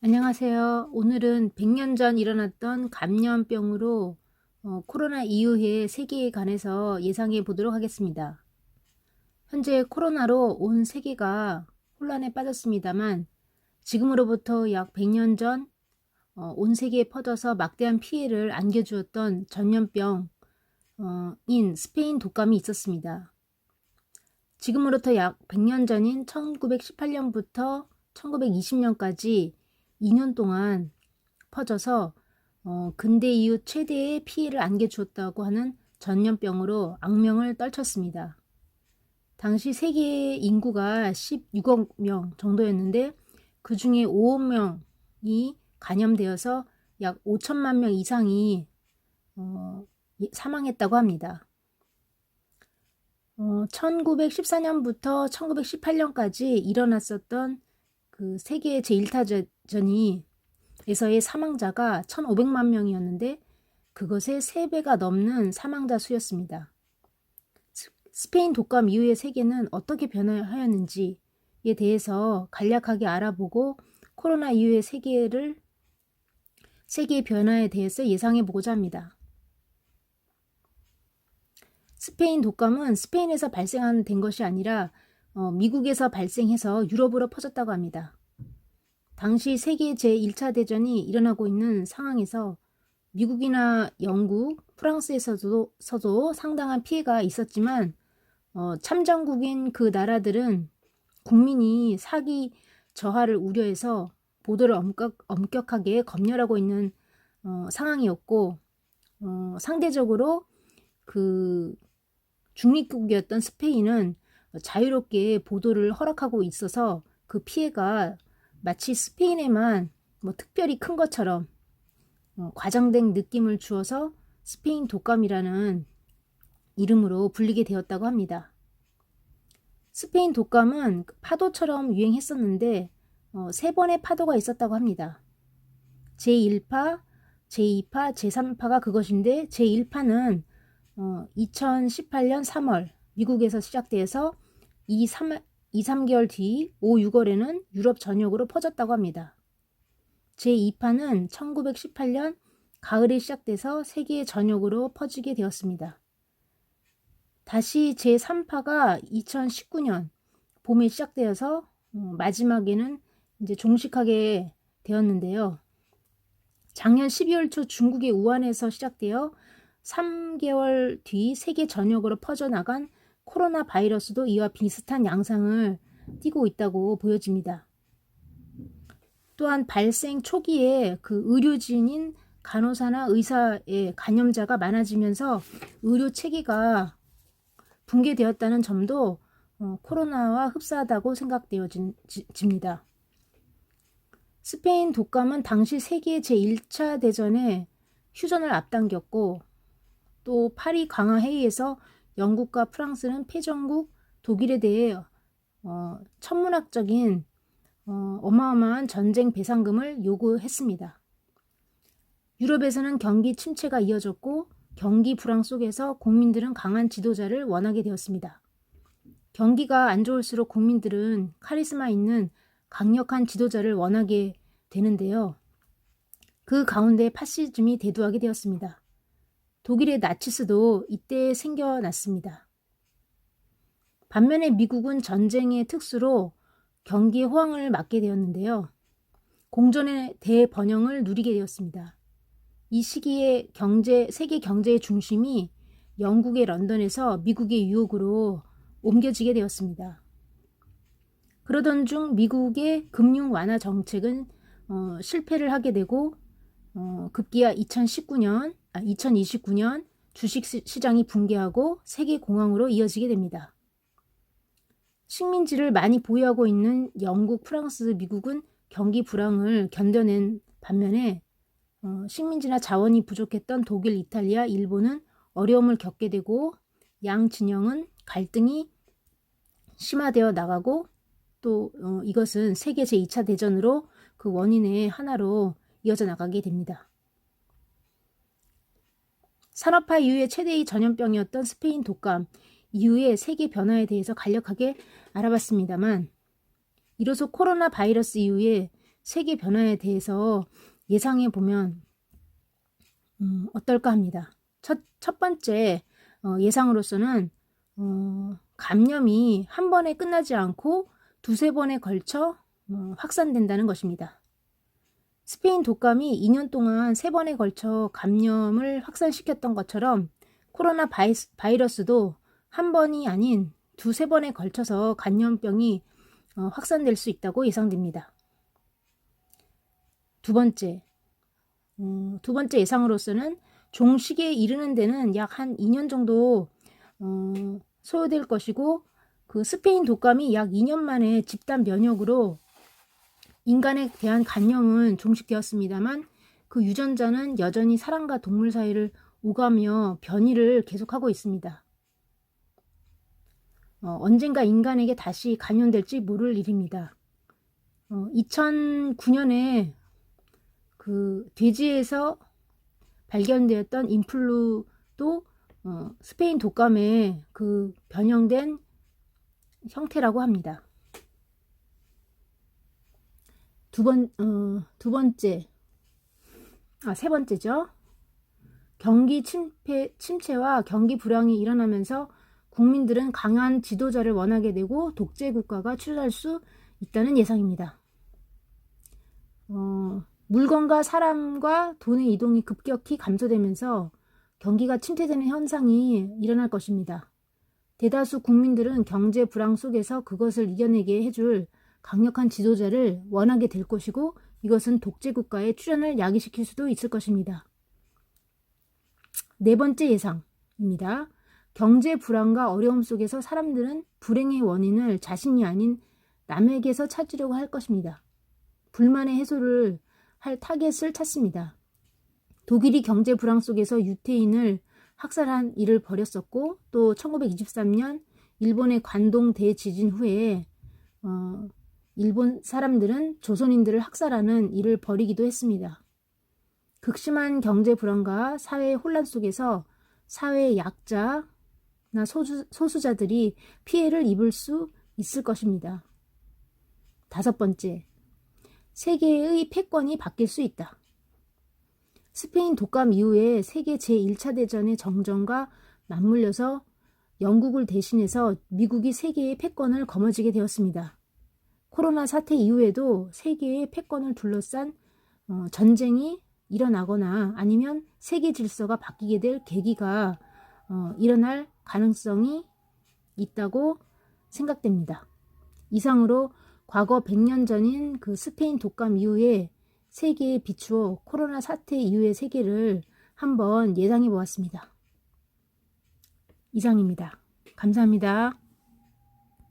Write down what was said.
안녕하세요. 오늘은 100년 전 일어났던 감염병으로 코로나 이후의 세계에 관해서 예상해 보도록 하겠습니다. 현재 코로나로 온 세계가 혼란에 빠졌습니다만 지금으로부터 약 100년 전 온 세계에 퍼져서 막대한 피해를 안겨주었던 전염병인 스페인 독감이 있었습니다. 지금으로부터 약 100년 전인 1918년부터 1920년까지 2년 동안 퍼져서 근대 이후 최대의 피해를 안겨주었다고 하는 전염병으로 악명을 떨쳤습니다. 당시 세계 인구가 16억 명 정도였는데 그 중에 5억 명이 감염되어서 약 5천만 명 이상이 사망했다고 합니다. 1914년부터 1918년까지 일어났었던 그 세계 제1타전이 에서의 사망자가 1,500만 명이었는데 그것의 3배가 넘는 사망자 수였습니다. 스페인 독감 이후의 세계는 어떻게 변화하였는지에 대해서 간략하게 알아보고 코로나 이후의 세계의 변화에 대해서 예상해 보고자 합니다. 스페인 독감은 스페인에서 발생된 것이 아니라 미국에서 발생해서 유럽으로 퍼졌다고 합니다. 당시 세계 제1차 대전이 일어나고 있는 상황에서 미국이나 영국, 프랑스에서도 상당한 피해가 있었지만 참전국인 그 나라들은 국민이 사기 저하를 우려해서 보도를 엄격하게 검열하고 있는 상황이었고 상대적으로 그 중립국이었던 스페인은 자유롭게 보도를 허락하고 있어서 그 피해가 마치 스페인에만 특별히 큰 것처럼 과장된 느낌을 주어서 스페인 독감이라는 이름으로 불리게 되었다고 합니다. 스페인 독감은 파도처럼 유행했었는데 3번의 파도가 있었다고 합니다. 제1파, 제2파, 제3파가 그것인데 제1파는 2018년 3월 미국에서 시작돼서 2-3개월 뒤 5-6월에는 유럽 전역으로 퍼졌다고 합니다. 제2파는 1918년 가을에 시작돼서 세계 전역으로 퍼지게 되었습니다. 다시 제3파가 2019년 봄에 시작되어서 마지막에는 이제 종식하게 되었는데요. 작년 12월 초 중국의 우한에서 시작되어 3개월 뒤 세계 전역으로 퍼져나간 코로나 바이러스도 이와 비슷한 양상을 띠고 있다고 보여집니다. 또한 발생 초기에 그 의료진인 간호사나 의사의 감염자가 많아지면서 의료 체계가 붕괴되었다는 점도 코로나와 흡사하다고 생각되어집니다. 스페인 독감은 당시 세계 제1차 대전에 휴전을 앞당겼고 또 파리 강화 회의에서 영국과 프랑스는 패전국 독일에 대해 천문학적인 어마어마한 전쟁 배상금을 요구했습니다. 유럽에서는 경기 침체가 이어졌고 경기 불황 속에서 국민들은 강한 지도자를 원하게 되었습니다. 경기가 안 좋을수록 국민들은 카리스마 있는 강력한 지도자를 원하게 되는데요. 그 가운데 파시즘이 대두하게 되었습니다. 독일의 나치스도 이때 생겨났습니다. 반면에 미국은 전쟁의 특수로 경기의 호황을 맞게 되었는데요. 공존의 대번영을 누리게 되었습니다. 이 시기에 세계 경제의 중심이 영국의 런던에서 미국의 뉴욕으로 옮겨지게 되었습니다. 그러던 중 미국의 금융 완화 정책은 실패를 하게 되고 급기야 2029년 주식시장이 붕괴하고 세계공황으로 이어지게 됩니다. 식민지를 많이 보유하고 있는 영국, 프랑스, 미국은 경기 불황을 견뎌낸 반면에 식민지나 자원이 부족했던 독일, 이탈리아, 일본은 어려움을 겪게 되고 양 진영은 갈등이 심화되어 나가고 또 이것은 세계 제2차 대전으로 그 원인의 하나로 이어져 나가게 됩니다. 산업화 이후의 최대의 전염병이었던 스페인 독감 이후의 세계 변화에 대해서 간략하게 알아봤습니다만 이로써 코로나 바이러스 이후에 세계 변화에 대해서 예상해 보면 어떨까 합니다. 첫 번째 예상으로서는 감염이 한 번에 끝나지 않고 두세 번에 걸쳐 확산된다는 것입니다. 스페인 독감이 2년 동안 3번에 걸쳐 감염을 확산시켰던 것처럼 코로나 바이러스도 한 번이 아닌 두세 번에 걸쳐서 감염병이 확산될 수 있다고 예상됩니다. 두 번째 예상으로서는 종식에 이르는 데는 약 한 2년 정도 소요될 것이고, 그 스페인 독감이 약 2년 만에 집단 면역으로 인간에 대한 감염은 종식되었습니다만 그 유전자는 여전히 사람과 동물 사이를 오가며 변이를 계속하고 있습니다. 언젠가 인간에게 다시 감염될지 모를 일입니다. 2009년에 그 돼지에서 발견되었던 인플루도 스페인 독감의 그 변형된 형태라고 합니다. 세 번째죠. 경기 침체와 경기 불황이 일어나면서 국민들은 강한 지도자를 원하게 되고 독재 국가가 출현할 수 있다는 예상입니다. 물건과 사람과 돈의 이동이 급격히 감소되면서 경기가 침체되는 현상이 일어날 것입니다. 대다수 국민들은 경제 불황 속에서 그것을 이겨내게 해줄 강력한 지도자를 원하게 될 것이고, 이것은 독재 국가의 출현을 야기시킬 수도 있을 것입니다. 네 번째 예상입니다. 경제 불황과 어려움 속에서 사람들은 불행의 원인을 자신이 아닌 남에게서 찾으려고 할 것입니다. 불만의 해소를 할 타겟을 찾습니다. 독일이 경제 불황 속에서 유태인을 학살한 일을 벌였었고, 또 1923년 일본의 관동 대지진 후에 일본 사람들은 조선인들을 학살하는 일을 벌이기도 했습니다. 극심한 경제 불안과 사회 혼란 속에서 사회의 약자나 소수자들이 피해를 입을 수 있을 것입니다. 다섯 번째, 세계의 패권이 바뀔 수 있다. 스페인 독감 이후에 세계 제1차 대전의 정전과 맞물려서 영국을 대신해서 미국이 세계의 패권을 거머쥐게 되었습니다. 코로나 사태 이후에도 세계의 패권을 둘러싼 전쟁이 일어나거나 아니면 세계 질서가 바뀌게 될 계기가 일어날 가능성이 있다고 생각됩니다. 이상으로 과거 100년 전인 그 스페인 독감 이후에 세계에 비추어 코로나 사태 이후의 세계를 한번 예상해 보았습니다. 이상입니다. 감사합니다.